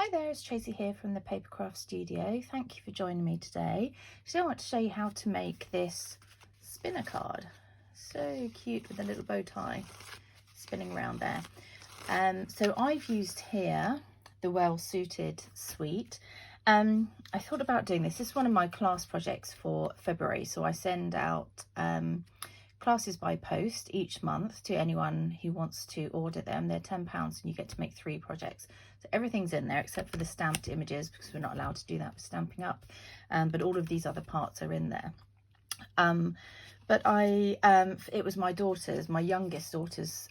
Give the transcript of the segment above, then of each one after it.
Hi there, it's Tracy here from the Papercraft Studio. Thank you for joining me today. Today I want to show you how to make this spinner card. So cute with a little bow tie spinning around there. So I've used here the Well Suited suite. I thought about doing this. This is one of my class projects for February. So I send out classes by post each month to anyone who wants to order them. They're £10 and you get to make 3 projects. So everything's in there except for the stamped images because we're not allowed to do that with Stamping Up. But all of these other parts are in there. But it was my youngest daughter's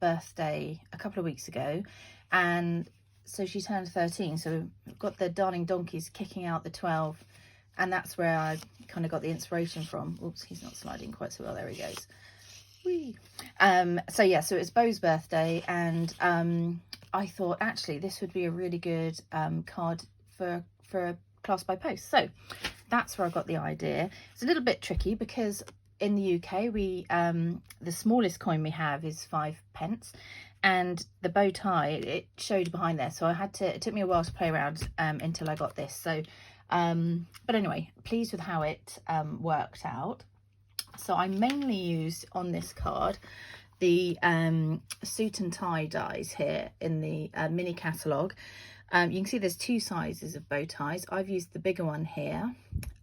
birthday a couple of weeks ago, and so she turned 13. So we've got the darling donkeys kicking out the 12, and that's where I kind of got the inspiration from. Oops, he's not sliding quite so well. There he goes. Whee. So it was Beau's birthday, and I thought actually this would be a really good card for a class by post. So that's where I got the idea. It's a little bit tricky because in the UK the smallest coin we have is 5p, and the bow tie, it showed behind there, so it took me a while to play around until I got this. So but anyway, pleased with how it worked out. So I mainly used on this card the suit and tie dies here in the mini catalogue. You can see there's 2 sizes of bow ties. I've used the bigger one here.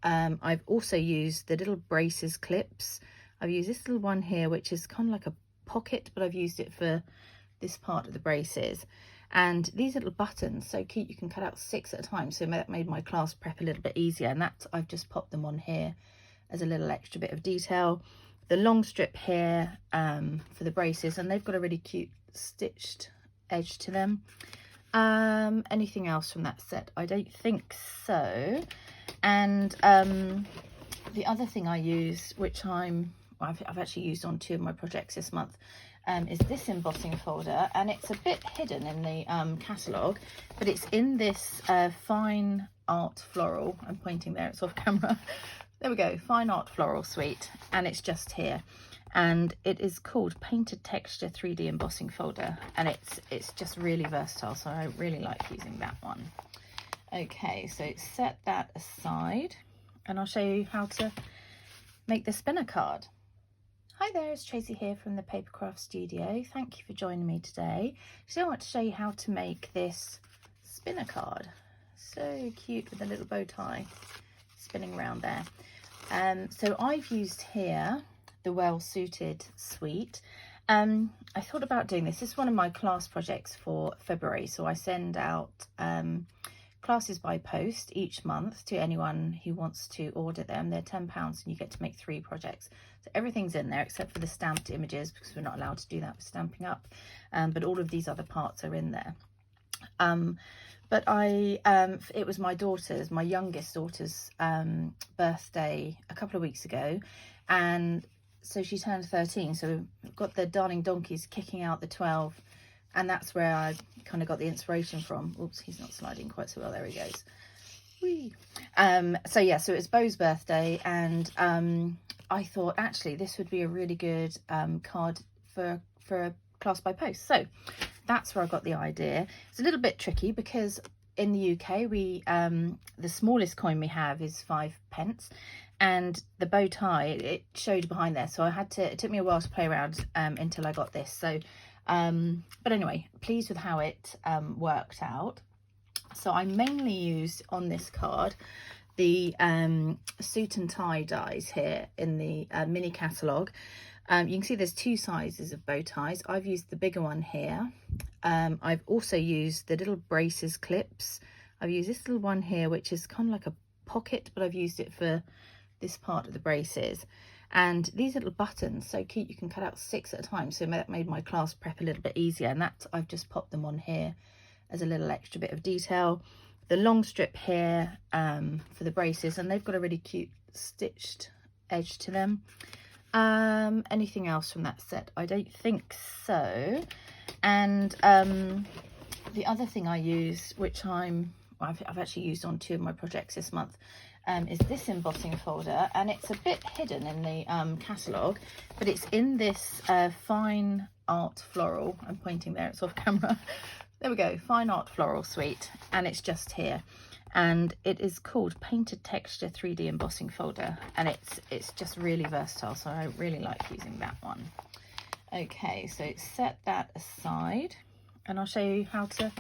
I've also used the little braces clips. I've used this little one here, which is kind of like a pocket, but I've used it for this part of the braces. And these little buttons, so cute, you can cut out 6 at a time. So that made my class prep a little bit easier. And I've just popped them on here as a little extra bit of detail. The long strip here for the braces, and they've got a really cute stitched edge to them. Anything else from that set? I don't think so. And the other thing I use, which I've actually used on 2 of my projects this month, is this embossing folder, and it's a bit hidden in the catalogue, but it's in this fine art floral. I'm pointing there, it's off camera. There we go, fine art floral suite, and it's just here. And it is called Painted Texture 3D Embossing Folder, and it's just really versatile, so I really like using that one. Okay, so set that aside, and I'll show you how to make the spinner card. Hi there, it's Tracy here from the Papercraft Studio. Thank you for joining me today. Today I want to show you how to make this spinner card. So cute with a little bow tie spinning around there. So I've used here the Well Suited suite. I thought about doing this. This is one of my class projects for February. So I send out classes by post each month to anyone who wants to order them. They're £10 and you get to make 3 projects. So everything's in there except for the stamped images because we're not allowed to do that with Stamping Up. But all of these other parts are in there. But it was my youngest daughter's birthday a couple of weeks ago, and so she turned 13. So we've got the darling donkeys kicking out the 12, and that's where I kind of got the inspiration from. Oops, he's not sliding quite so well. There he goes. Whee. So it was Beau's birthday, and I thought actually this would be a really good card for a class by post. So that's where I got the idea. It's a little bit tricky because in the UK the smallest coin we have is 5p, and the bow tie, it showed behind there, so it took me a while to play around until I got this. So but anyway, pleased with how it worked out. So I mainly used on this card the suit and tie dies here in the mini catalogue. You can see there's 2 sizes of bow ties. I've used the bigger one here. I've also used the little braces clips. I've used this little one here, which is kind of like a pocket, but I've used it for this part of the braces. And these little buttons, so cute, you can cut out 6 at a time. So that made my class prep a little bit easier. And I've just popped them on here as a little extra bit of detail. The long strip here for the braces, and they've got a really cute stitched edge to them. Anything else from that set? I don't think so. And the other thing I use, which I've actually used on 2 of my projects this month, is this embossing folder, and it's a bit hidden in the catalogue, but it's in this fine art floral. I'm pointing there, it's off camera. there we go, Fine Art Floral Suite, and it's just here. And it is called Painted Texture 3D Embossing Folder, and it's just really versatile, so I really like using that one. Okay, so set that aside, and I'll show you how to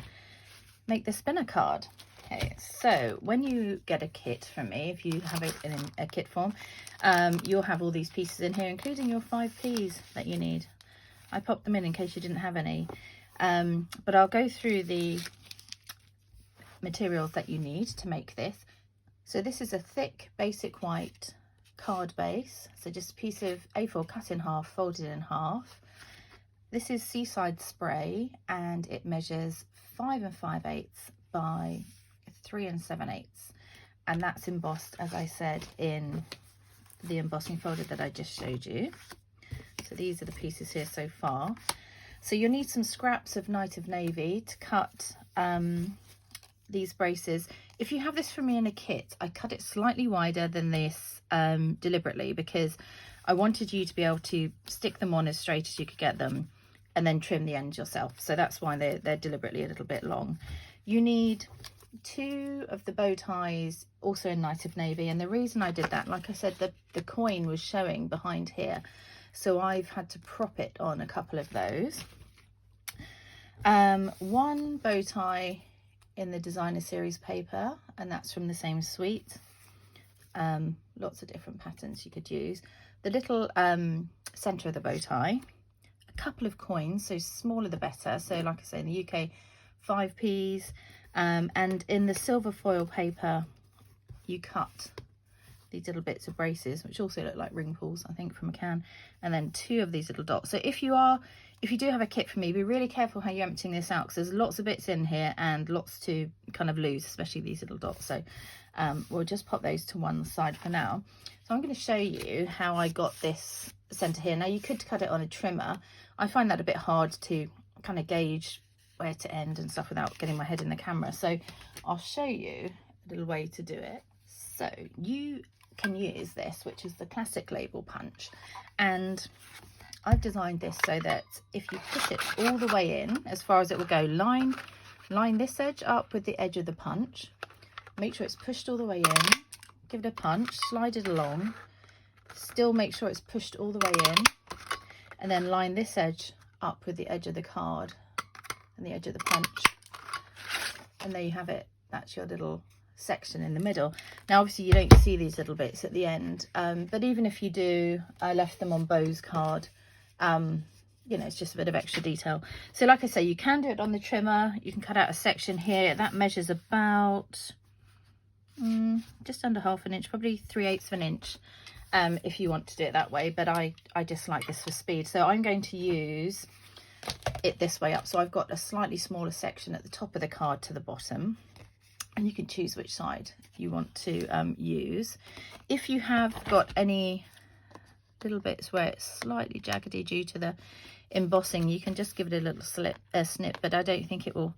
make the spinner card. Okay, so when you get a kit from me, if you have it in a kit form, you'll have all these pieces in here, including your 5Ps that you need. I popped them in case you didn't have any, but I'll go through the materials that you need to make this. So this is a thick basic white card base, so just a piece of A4 cut in half, folded in half. This is Seaside Spray, and it measures 5 5/8 by 3 7/8, and that's embossed, as I said, in the embossing folder that I just showed you. So these are the pieces here so far. So you'll need some scraps of Night of Navy to cut these braces. If you have this from me in a kit, I cut it slightly wider than this deliberately, because I wanted you to be able to stick them on as straight as you could get them and then trim the ends yourself. So that's why they're deliberately a little bit long. You need 2 of the bow ties, also in Night of Navy, and the reason I did that, like I said, the coin was showing behind here, so I've had to prop it on a couple of those. 1 bow tie in the Designer Series paper, and that's from the same suite. Lots of different patterns you could use. The little center of the bow tie, a couple of coins, so smaller the better. So like I say, in the UK, 5Ps, and in the silver foil paper you cut these little bits of braces, which also look like ring pulls, I think, from a can, and then 2 of these little dots. So if you do have a kit for me, be really careful how you're emptying this out, because there's lots of bits in here and lots to kind of lose, especially these little dots. So we'll just pop those to one side for now. So I'm going to show you how I got this center here. Now you could cut it on a trimmer. I find that a bit hard to kind of gauge where to end and stuff without getting my head in the camera, so I'll show you a little way to do it. So you can use this, which is the classic label punch, and I've designed this so that if you push it all the way in, as far as it will go, line this edge up with the edge of the punch, make sure it's pushed all the way in, give it a punch, slide it along, still make sure it's pushed all the way in, and then line this edge up with the edge of the card and the edge of the punch, and there you have it. That's your little section in the middle. Now obviously you don't see these little bits at the end, but even if you do, I left them on Bo's card. You know, it's just a bit of extra detail. So like I say, you can do it on the trimmer. You can cut out a section here that measures about just under ½ an inch, probably 3/8 of an inch, if you want to do it that way, but I just like this for speed, so I'm going to use it this way up. So I've got a slightly smaller section at the top of the card to the bottom, and you can choose which side you want to use. If you have got any little bits where it's slightly jaggedy due to the embossing, you can just give it a little snip, but I don't think it will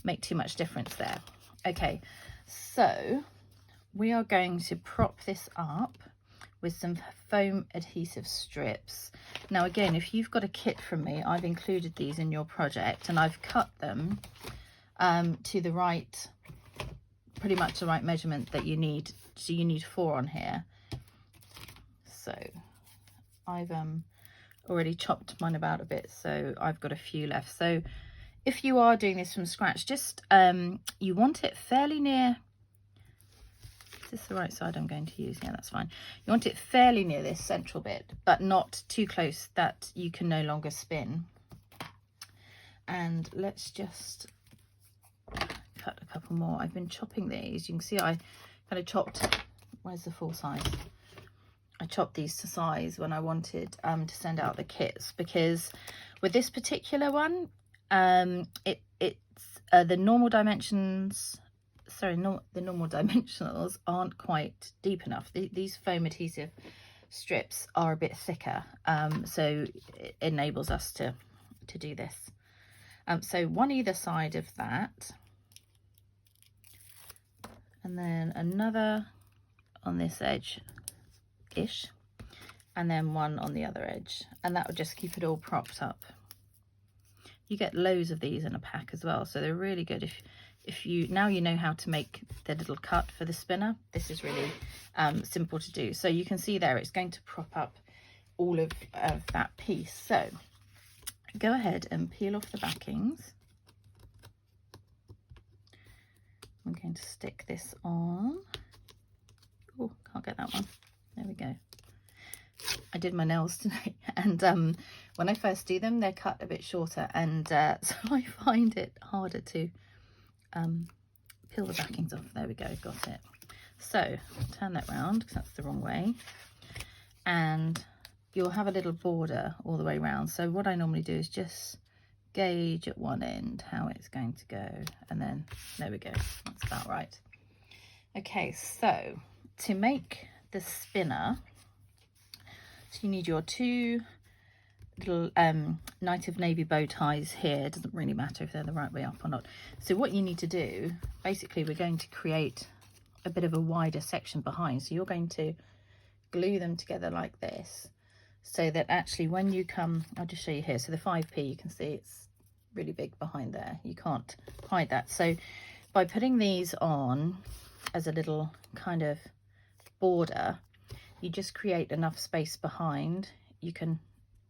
make too much difference there. Okay, so we are going to prop this up with some foam adhesive strips. Now again, if you've got a kit from me, I've included these in your project, and I've cut them to the right, pretty much the right measurement that you need. So you need 4 on here. So I've already chopped mine about a bit, so I've got a few left. So if you are doing this from scratch, just you want it fairly near, is this the right side I'm going to use? Yeah, that's fine. You want it fairly near this central bit, but not too close that you can no longer spin. And let's just cut a couple more. I've been chopping these. You can see I kind of chopped, where's the full size? I chopped these to size when I wanted to send out the kits, because with this particular one, it's the normal dimensions, sorry, the normal dimensionals aren't quite deep enough. These foam adhesive strips are a bit thicker, so it enables us to do this. So one either side of that, and then another on this edge ish, and then one on the other edge, and that would just keep it all propped up. you get loads of these in a pack as well, so they're really good if you now you know how to make the little cut for the spinner. This is really simple to do. So you can see there it's going to prop up all of that piece. So go ahead and peel off the backings. I'm going to stick this on. Oh, can't get that one. There we go. I did my nails today, and when I first do them, they're cut a bit shorter, and so I find it harder to peel the backings off. There we go, got it. So turn that round because that's the wrong way, and you'll have a little border all the way around. So what I normally do is just gauge at one end how it's going to go, and then there we go, that's about right. Okay, so to make the spinner, so you need your two little Night of Navy bow ties here. It doesn't really matter if they're the right way up or not. So what you need to do, basically we're going to create a bit of a wider section behind. So you're going to glue them together like this, so that actually when you come, I'll just show you here. So the 5p, you can see it's really big behind there. You can't hide that. So by putting these on as a little kind of border, you just create enough space behind. You can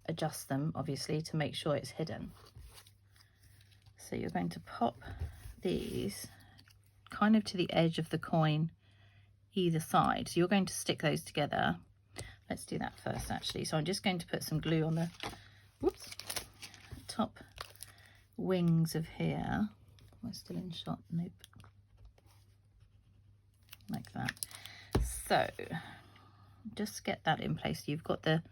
adjust them obviously to make sure it's hidden. So you're going to pop these kind of to the edge of the coin either side. So you're going to stick those together. Let's do that first actually. So I'm just going to put some glue on the top wings of here. We're still in shot, nope. Like that. So just get that in place. You've got the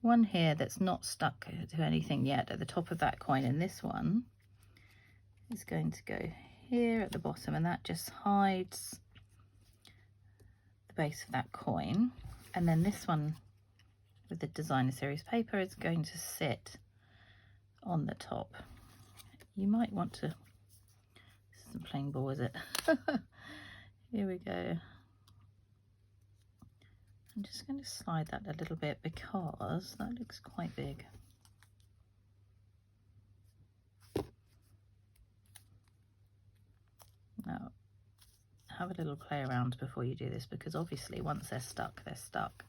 one here that's not stuck to anything yet at the top of that coin, and this one is going to go here at the bottom, and that just hides the base of that coin. And then this one with the designer series paper is going to sit on the top. You might want to, this isn't playing ball, is it? Here we go. I'm just going to slide that a little bit because that looks quite big. Now, have a little play around before you do this, because obviously once they're stuck, they're stuck.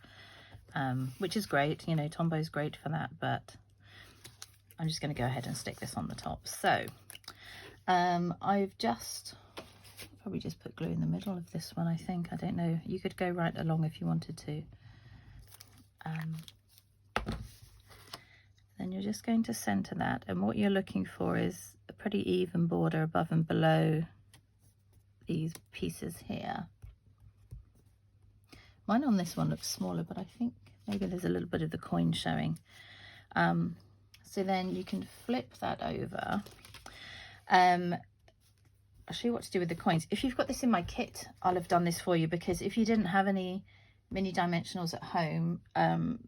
Which is great, you know, Tombo's great for that, but I'm just going to go ahead and stick this on the top. So I've just probably just put glue in the middle of this one, I think. I don't know, you could go right along if you wanted to. Then you're just going to center that, and what you're looking for is a pretty even border above and below these pieces here. Mine on this one looks smaller, but I think maybe there's a little bit of the coin showing. So then you can flip that over. I'll show you what to do with the coins. If you've got this in my kit, I'll have done this for you, because if you didn't have any mini dimensionals at home,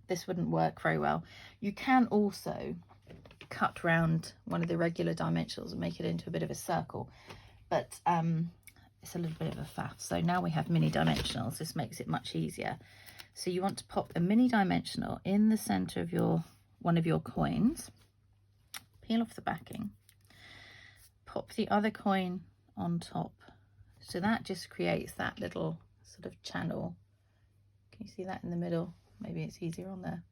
this wouldn't work very well. You can also cut round one of the regular dimensionals and make it into a bit of a circle, but it's a little bit of a faff. So now we have mini dimensionals. This makes it much easier. So you want to pop a mini dimensional in the center of one of your coins, peel off the backing, pop the other coin on top. So that just creates that little sort of channel. Can you see that in the middle? Maybe it's easier on there.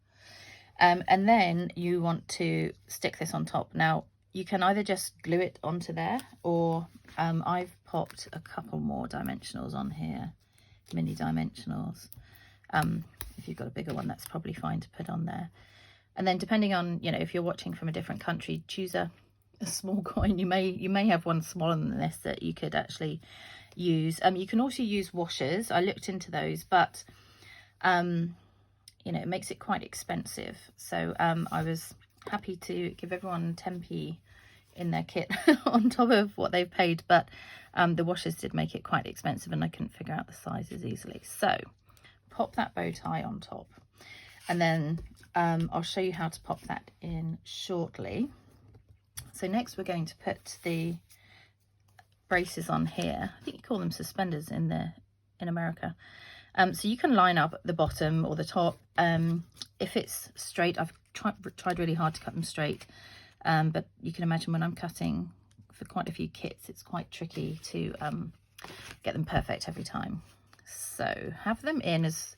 And then you want to stick this on top. Now you can either just glue it onto there, or I've popped a couple more dimensionals on here, mini dimensionals. If you've got a bigger one, that's probably fine to put on there. And then depending on, you know, if you're watching from a different country, choose a small coin. You may have one smaller than this that you could actually use. You can also use washers. I looked into those, but you know, it makes it quite expensive. So I was happy to give everyone 10p in their kit on top of what they've paid, but the washers did make it quite expensive, and I couldn't figure out the sizes easily. So pop that bow tie on top, and then I'll show you how to pop that in shortly. So next we're going to put the braces on here. I think you call them suspenders in America. So you can line up the bottom or the top. If it's straight, I've tried really hard to cut them straight. but you can imagine when I'm cutting for quite a few kits, it's quite tricky to get them perfect every time. So have them in as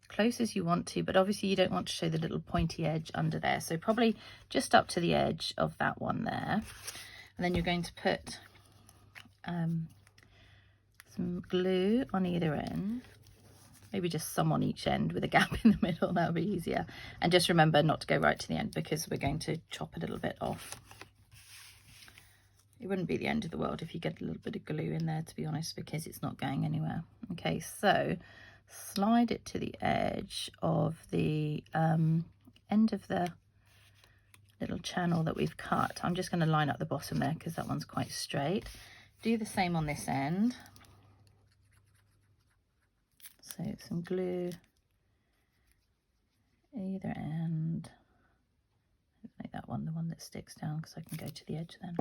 close as you want to, but obviously you don't want to show the little pointy edge under there, so probably just up to the edge of that one there. And then you're going to put some glue on either end, maybe just some on each end with a gap in the middle, that'll be easier. And just remember not to go right to the end because we're going to chop a little bit off. It wouldn't be the end of the world if you get a little bit of glue in there, to be honest, because it's not going anywhere. Okay, so slide it to the edge of the end of the little channel that we've cut. I'm just going to line up the bottom there because that one's quite straight. Do the same on this end. So some glue either end. Make that one the one that sticks down because I can go to the edge then.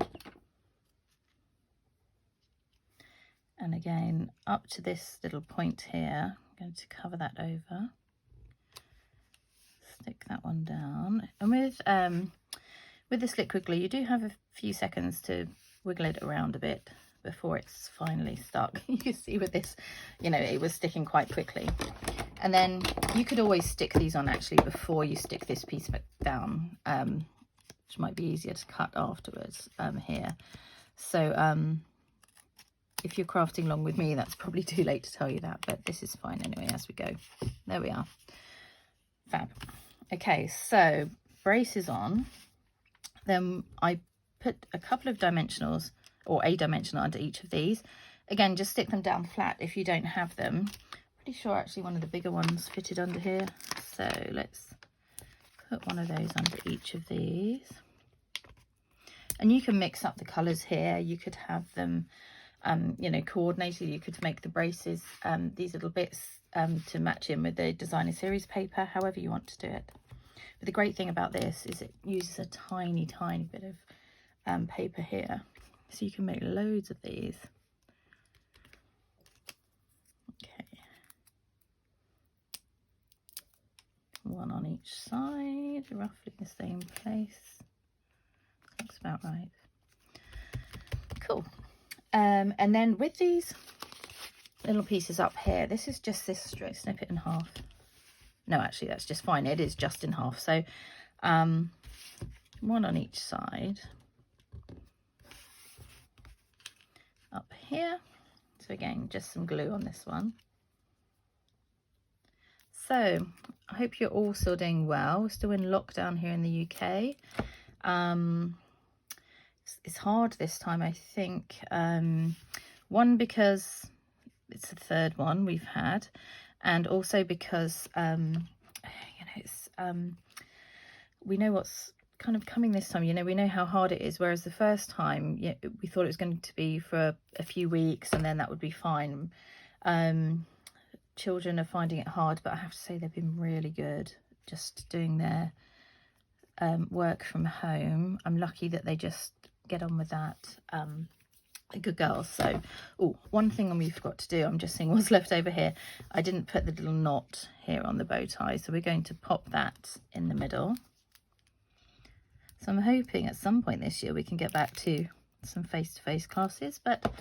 And again, up to this little point here, I'm going to cover that over. Stick that one down. And with this liquid glue, you do have a few seconds to wiggle it around a bit before it's finally stuck. You can see with this, you know, it was sticking quite quickly. And then you could always stick these on actually before you stick this piece of it down, which might be easier to cut afterwards here. So if you're crafting along with me, that's probably too late to tell you that, but this is fine anyway as we go. There we are. Fab. Okay, so braces on. Then I put a couple of dimensionals, or a dimensional under each of these. Again, just stick them down flat if you don't have them. Pretty sure actually one of the bigger ones fitted under here. So let's put one of those under each of these. And you can mix up the colours here. You could have them, you know, coordinated. You could make the braces, these little bits to match in with the designer series paper, however you want to do it. But the great thing about this is it uses a tiny, tiny bit of paper here. So you can make loads of these. Okay. One on each side, roughly the same place. Looks about right. Cool. And then with these little pieces up here, this is just this straight, snip it in half. No, actually, that's just fine. It is just in half. So one on each side. Up here. So again, just some glue on this one. So I hope you're all still doing well. We're still in lockdown here in the UK. It's hard this time, I think. One, because it's the third one we've had, and also because you know, it's we know what's kind of coming this time. You know, we know how hard it is, whereas the first time, yeah, we thought it was going to be for a few weeks and then that would be fine. Children are finding it hard, but I have to say they've been really good just doing their work from home. I'm lucky that they just get on with that. Good girls. So, oh, one thing we forgot to do, I'm just seeing what's left over here. I didn't put the little knot here on the bow tie, so we're going to pop that in the middle. So I'm hoping at some point this year we can get back to some face-to-face classes, but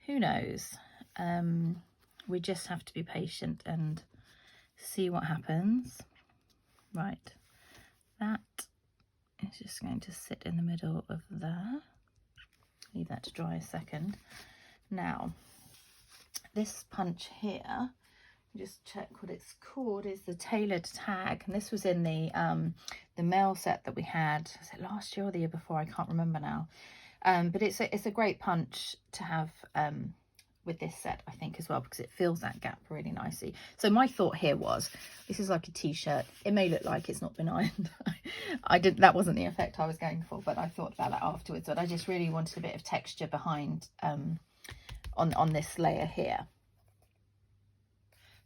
who knows? We just have to be patient and see what happens. Right, that is just going to sit in the middle of there. Leave that to dry a second. Now, this punch here, just check what it's called, is the tailored tag, and this was in the mail set that we had. Was it last year or the year before? I can't remember now. But it's a great punch to have with this set, I think, as well, because it fills that gap really nicely. So my thought here was, this is like a t-shirt. It may look like it's not been ironed. That wasn't the effect I was going for, but I thought about that afterwards. But I just really wanted a bit of texture behind on this layer here.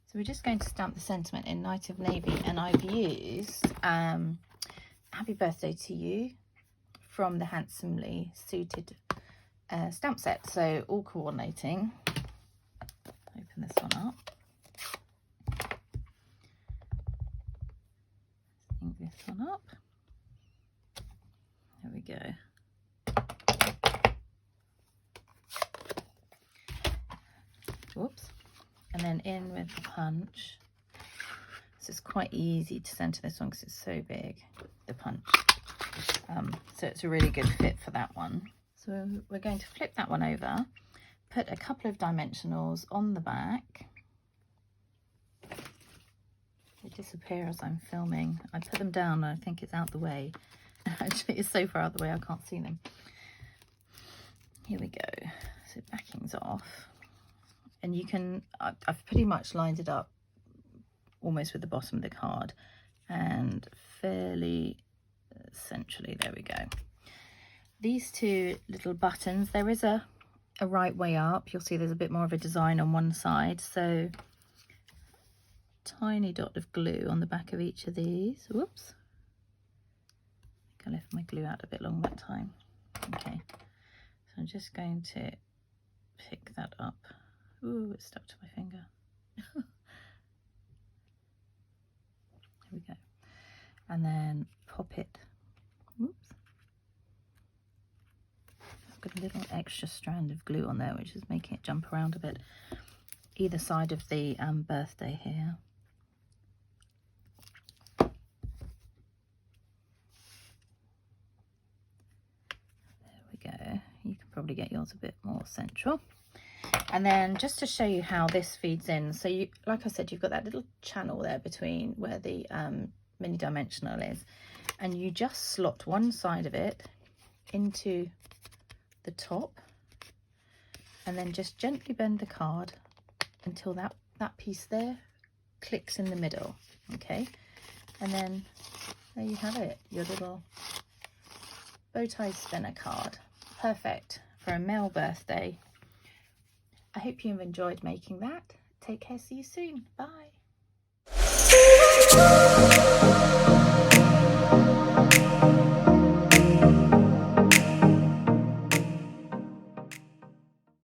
So we're just going to stamp the sentiment in Night of Navy, and I've used Happy Birthday to You from the Handsomely Suited stamp set. So all coordinating. Open this one up. Ink this one up. There we go. Whoops. And then in with the punch. So it's quite easy to center this one because it's so big, the punch. So it's a really good fit for that one. So we're going to flip that one over, put a couple of dimensionals on the back. They disappear as I'm filming. I put them down and I think it's out the way. Actually, it's so far out the way I can't see them. Here we go. So backing's off. And you can, I've pretty much lined it up almost with the bottom of the card and fairly centrally. There we go. These two little buttons, there is a right way up. You'll see there's a bit more of a design on one side. So tiny dot of glue on the back of each of these. Whoops. I left my glue out a bit long that time. Okay. So I'm just going to pick that up. Ooh, it's stuck to my finger. There we go. And then pop it. Oops. I've got a little extra strand of glue on there, which is making it jump around a bit. Either side of the birthday here. There we go. You can probably get yours a bit more central. And then just to show you how this feeds in, so you, like I said, you've got that little channel there between where the mini dimensional is, and you just slot one side of it into the top and then just gently bend the card until that piece there clicks in the middle. Okay, and then there you have it, your little bow tie spinner card. Perfect for a male birthday. I hope you've enjoyed making that. Take care, see you soon. Bye.